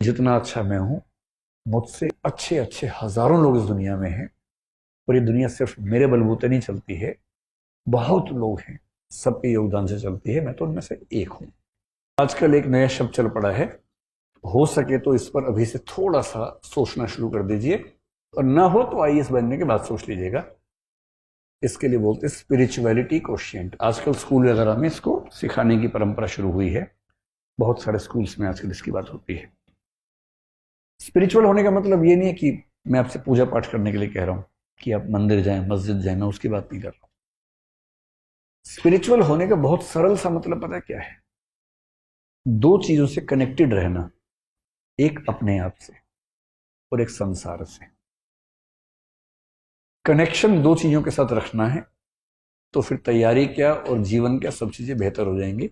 जितना अच्छा मैं हूं, मुझसे अच्छे अच्छे हजारों लोग इस दुनिया में हैं। और ये दुनिया सिर्फ मेरे बलबूते नहीं चलती है, बहुत लोग हैं, सबके योगदान से चलती है। मैं तो उनमें से एक हूं। आजकल एक नया शब्द चल पड़ा है, हो सके तो इस पर अभी से थोड़ा सा सोचना शुरू कर दीजिए, और ना हो तो आईएएस बनने के बाद सोच लीजिएगा। इसके लिए बोलते हैं स्पिरिचुअलिटी कोशिएंट। आजकल स्कूल वगैरह में इसको सिखाने की परंपरा शुरू हुई है। बहुत सारे स्कूल्स में आजकल इसकी बात होती है। स्पिरिचुअल होने का मतलब ये नहीं है कि मैं आपसे पूजा पाठ करने के लिए कह रहा हूं कि आप मंदिर जाएं, मस्जिद जाएं, मैं उसकी बात नहीं कर रहा हूं। स्पिरिचुअल होने का बहुत सरल सा मतलब पता है क्या है? दो चीजों से कनेक्टेड रहना, एक अपने आप से और एक संसार से। कनेक्शन दो चीजों के साथ रखना है, तो फिर तैयारी क्या और जीवन क्या, सब चीजें बेहतर हो जाएंगी।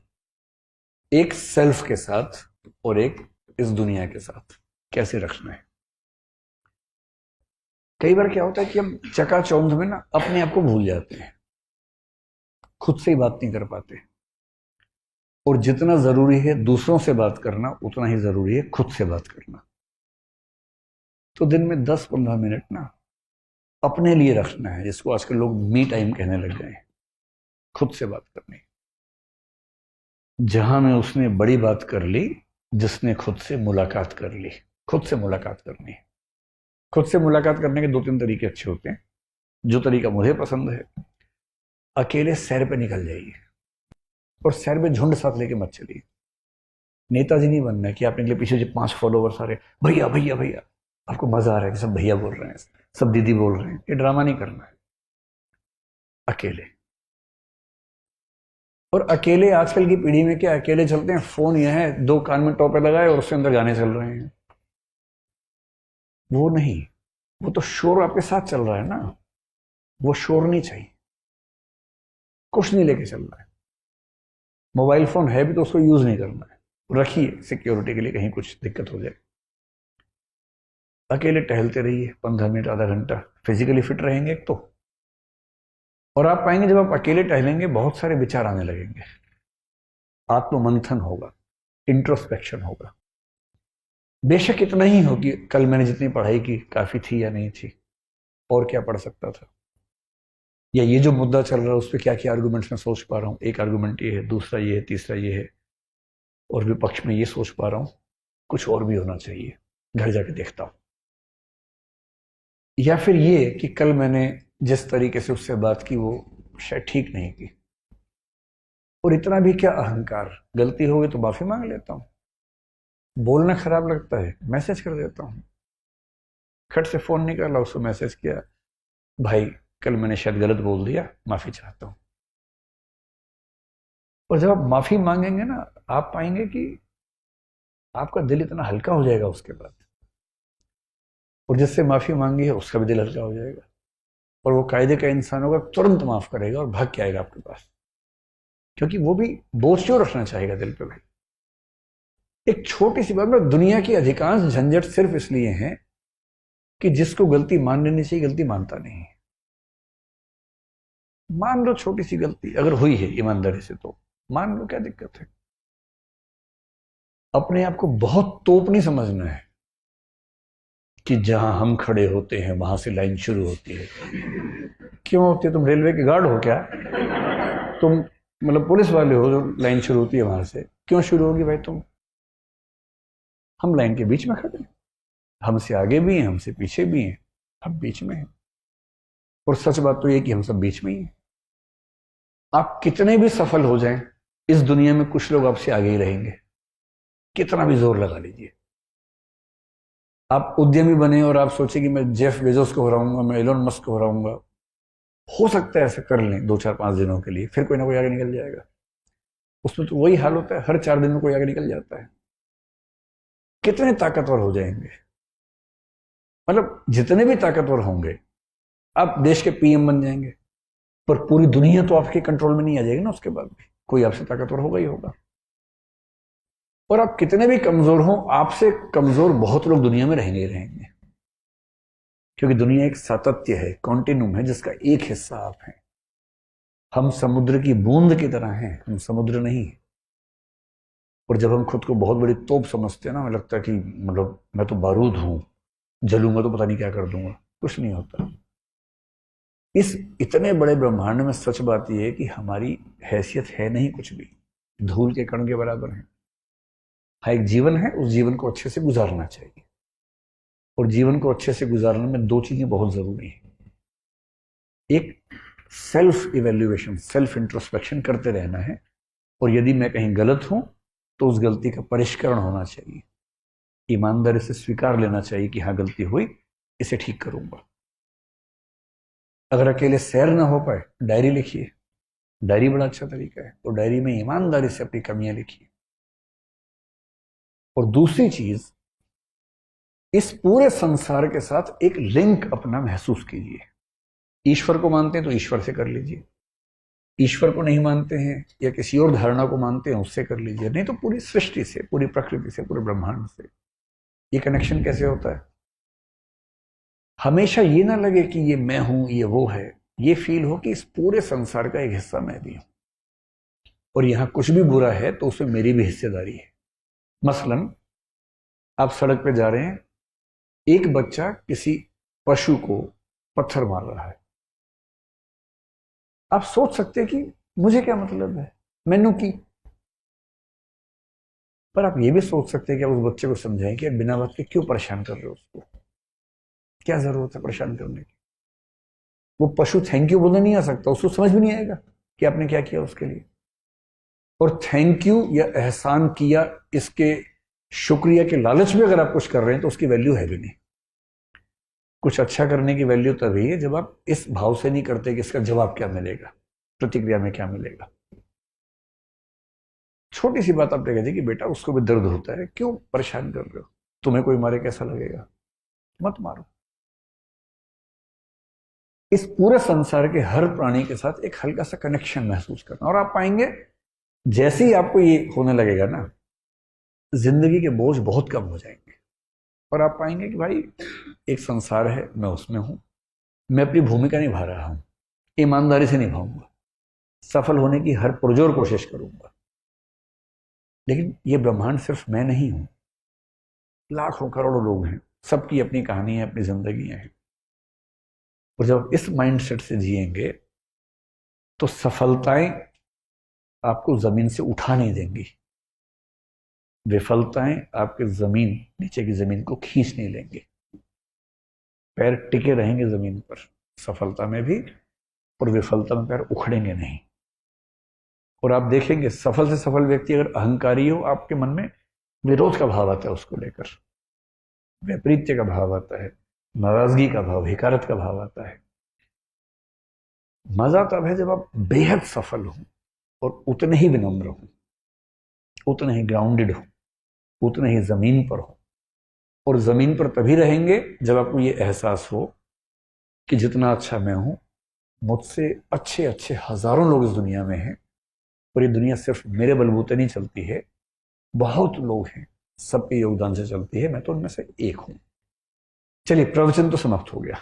एक सेल्फ के साथ और एक इस दुनिया के साथ कैसे रखना है। कई बार क्या होता है कि हम चकाचौंध में ना अपने आप को भूल जाते हैं, खुद से ही बात नहीं कर पाते। और जितना जरूरी है दूसरों से बात करना, उतना ही जरूरी है खुद से बात करना। तो दिन में 10-15 मिनट ना अपने लिए रखना है, जिसको आजकल लोग मी टाइम कहने लग गए हैं। खुद से बात करनी, जहां में उसने बड़ी बात कर ली, जिसने खुद से मुलाकात कर ली। खुद से मुलाकात करनी है। खुद से मुलाकात करने के 2-3 तरीके अच्छे होते हैं। जो तरीका मुझे पसंद है, अकेले सैर पे निकल जाइए, और सैर पे झुंड साथ लेके मत चलिए। नेताजी नहीं बनना है कि आप निकले, पीछे जो 5 फॉलोवर्स आ रहे, भैया भैया भैया, आपको मजा आ रहा है कि सब भैया बोल रहे हैं, सब दीदी बोल रहे हैं। ये ड्रामा नहीं करना है। अकेले। और अकेले आजकल की पीढ़ी में क्या, अकेले चलते हैं, फोन यह है, 2 कान में टोपे लगाए और उसके अंदर गाने चल रहे हैं। वो नहीं, वो तो शोर आपके साथ चल रहा है ना, वो शोर नहीं चाहिए। कुछ नहीं लेके चल रहा है। मोबाइल फोन है भी तो उसको यूज नहीं करना है, रखिए सिक्योरिटी के लिए, कहीं कुछ दिक्कत हो जाए। अकेले टहलते रहिए 15 मिनट, आधा घंटा, फिजिकली फिट रहेंगे एक तो। और आप पाएंगे जब आप अकेले टहलेंगे बहुत सारे विचार आने लगेंगे, आत्ममंथन होगा, इंट्रोस्पेक्शन होगा। बेशक इतना ही हो कि कल मैंने जितनी पढ़ाई की काफी थी या नहीं थी, और क्या पढ़ सकता था, या ये जो मुद्दा चल रहा है उस पर क्या क्या आर्गूमेंट्स मैं सोच पा रहा हूँ। एक आर्गूमेंट ये है, दूसरा ये है, तीसरा ये है, और विपक्ष में ये सोच पा रहा हूँ, कुछ और भी होना चाहिए, घर जाके देखता हूं। या फिर ये कि कल मैंने जिस तरीके से उससे बात की वो शायद ठीक नहीं की, और इतना भी क्या अहंकार, गलती हो गई तो माफी मांग लेता हूं। बोलना खराब लगता है, मैसेज कर देता हूं। खट से फोन निकाला, उसको मैसेज किया, भाई कल मैंने शायद गलत बोल दिया, माफी चाहता हूं। और जब आप माफी मांगेंगे ना, आप पाएंगे कि आपका दिल इतना हल्का हो जाएगा उसके बाद, और जिससे माफी मांगी है उसका भी दिल हल्का हो जाएगा, और वो कायदे का इंसान होगा, तुरंत माफ करेगा और भाग के आएगा आपके पास। क्योंकि वो भी बोझ क्यों रखना चाहेगा दिल पे भाई। एक छोटी सी बात में, दुनिया की अधिकांश झंझट सिर्फ इसलिए है कि जिसको गलती मान लेनी चाहिए गलती मानता नहीं है। मान लो छोटी सी गलती अगर हुई है ईमानदारी से, तो मान लो, क्या दिक्कत है। अपने आप को बहुत तोप नहीं समझना है कि जहां हम खड़े होते हैं वहां से लाइन शुरू होती है। क्यों होती है? तुम रेलवे के गार्ड हो क्या? तुम मतलब पुलिस वाले हो जो लाइन शुरू होती है वहां से? क्यों शुरू होगी भाई? तुम, हम लाइन के बीच में खड़े हैं, हमसे आगे भी हैं, हमसे पीछे भी हैं, हम बीच में हैं। और सच बात तो ये कि हम सब बीच में ही हैं। आप कितने भी सफल हो जाएं, इस दुनिया में कुछ लोग आपसे आगे ही रहेंगे, कितना भी जोर लगा लीजिए। आप उद्यमी बने और आप सोचे कि मैं जेफ बेजोस को हराऊंगा, मैं एलोन मस्क को हराऊंगा, हो सकता है ऐसा कर लें 2-4-5 दिनों के लिए, फिर कोई ना कोई आगे निकल जाएगा। उसमें तो वही हाल होता है, हर 4 दिन में कोई आगे निकल जाता है। कितने ताकतवर हो जाएंगे, मतलब जितने भी ताकतवर होंगे, आप देश के पीएम बन जाएंगे, पर पूरी दुनिया तो आपके कंट्रोल में नहीं आ जाएगी ना। उसके बाद भी कोई आपसे ताकतवर होगा ही होगा। और आप कितने भी कमजोर हो, आपसे कमजोर बहुत लोग दुनिया में रहेंगे ही रहेंगे। क्योंकि दुनिया एक सातत्य है, कॉन्टिन्यूम है, जिसका एक हिस्सा आप हैं। हम समुद्र की बूंद की तरह हैं, हम समुद्र नहीं। और जब हम खुद को बहुत बड़ी तोप समझते हैं ना, हमें लगता है कि मतलब मैं तो बारूद हूं, जलूंगा तो पता नहीं क्या कर दूंगा। कुछ नहीं होता। इस इतने बड़े ब्रह्मांड में सच बात यह है कि हमारी हैसियत है नहीं कुछ भी, धूल के कण के बराबर है। हाँ, एक जीवन है, उस जीवन को अच्छे से गुजारना चाहिए। और जीवन को अच्छे से गुजारने में दो चीजें बहुत जरूरी हैं। एक, सेल्फ इवेल्युएशन, सेल्फ इंट्रोस्पेक्शन करते रहना है। और यदि मैं कहीं गलत हूं तो उस गलती का परिष्करण होना चाहिए, ईमानदारी से स्वीकार लेना चाहिए कि हाँ गलती हुई, इसे ठीक करूंगा। अगर अकेले सैर ना हो पाए, डायरी लिखिए। डायरी बड़ा अच्छा तरीका है। तो डायरी में ईमानदारी से अपनी कमियां लिखिए। और दूसरी चीज, इस पूरे संसार के साथ एक लिंक अपना महसूस कीजिए। ईश्वर को मानते हैं तो ईश्वर से कर लीजिए, ईश्वर को नहीं मानते हैं या किसी और धारणा को मानते हैं उससे कर लीजिए, नहीं तो पूरी सृष्टि से, पूरी प्रकृति से, पूरे ब्रह्मांड से। ये कनेक्शन कैसे होता है? हमेशा ये ना लगे कि ये मैं हूं, ये वो है। ये फील हो कि इस पूरे संसार का एक हिस्सा मैं भी हूं, और यहां कुछ भी बुरा है तो उसमें मेरी भी हिस्सेदारी है। मसलन आप सड़क पे जा रहे हैं, एक बच्चा किसी पशु को पत्थर मार रहा है। आप सोच सकते हैं कि मुझे क्या मतलब है, मैनू की। पर आप ये भी सोच सकते हैं कि आप उस बच्चे को समझाएं कि बिना बात के क्यों परेशान कर रहे हो उसको, क्या जरूरत है परेशान करने की। वो पशु थैंक यू बोलने नहीं आ सकता, उसको समझ भी नहीं आएगा कि आपने क्या किया उसके लिए। और थैंक यू या एहसान किया, इसके शुक्रिया के लालच में अगर आप कुछ कर रहे हैं तो उसकी वैल्यू है भी नहीं। कुछ अच्छा करने की वैल्यू तभी है जब आप इस भाव से नहीं करते कि इसका जवाब क्या मिलेगा, प्रतिक्रिया में क्या मिलेगा। छोटी सी बात आपने कह दी कि बेटा उसको भी दर्द होता है, क्यों परेशान कर रहे हो, तुम्हें कोई मारे कैसा लगेगा, मत मारो। इस पूरे संसार के हर प्राणी के साथ एक हल्का सा कनेक्शन महसूस करना, और आप पाएंगे जैसे ही आपको ये होने लगेगा ना, जिंदगी के बोझ बहुत कम हो जाएंगे। और आप पाएंगे कि भाई एक संसार है, मैं उसमें हूं, मैं अपनी भूमिका निभा रहा हूं, ईमानदारी से निभाऊंगा, सफल होने की हर पुरजोर कोशिश करूंगा। लेकिन ये ब्रह्मांड सिर्फ मैं नहीं हूं, लाखों करोड़ों लोग हैं, सबकी अपनी कहानी है, अपनी जिंदगियां हैं। और जब इस माइंडसेट से जिएंगे तो सफलताएं आपको जमीन से उठा नहीं देंगी, विफलताएं आपके जमीन, नीचे की जमीन को खींच नहीं लेंगे। पैर टिके रहेंगे जमीन पर, सफलता में भी और विफलता में पैर उखड़ेंगे नहीं। और आप देखेंगे सफल से सफल व्यक्ति अगर अहंकारी हो, आपके मन में विरोध का भाव आता है, उसको लेकर वैपरीत्य का भाव आता है, नाराजगी का भाव, हिकारत का भाव आता है। मजा तब है जब आप बेहद सफल हो और उतने ही विनम्र हो, उतने ही ग्राउंडेड हो, उतने ही जमीन पर हो। और जमीन पर तभी रहेंगे जब आपको ये एहसास हो कि जितना अच्छा मैं हूं, मुझसे अच्छे अच्छे हजारों लोग इस दुनिया में हैं, और ये दुनिया सिर्फ मेरे बलबूते नहीं चलती है, बहुत लोग हैं, सबके योगदान से चलती है, मैं तो उनमें से एक हूं। चलिए, प्रवचन तो समाप्त हो गया।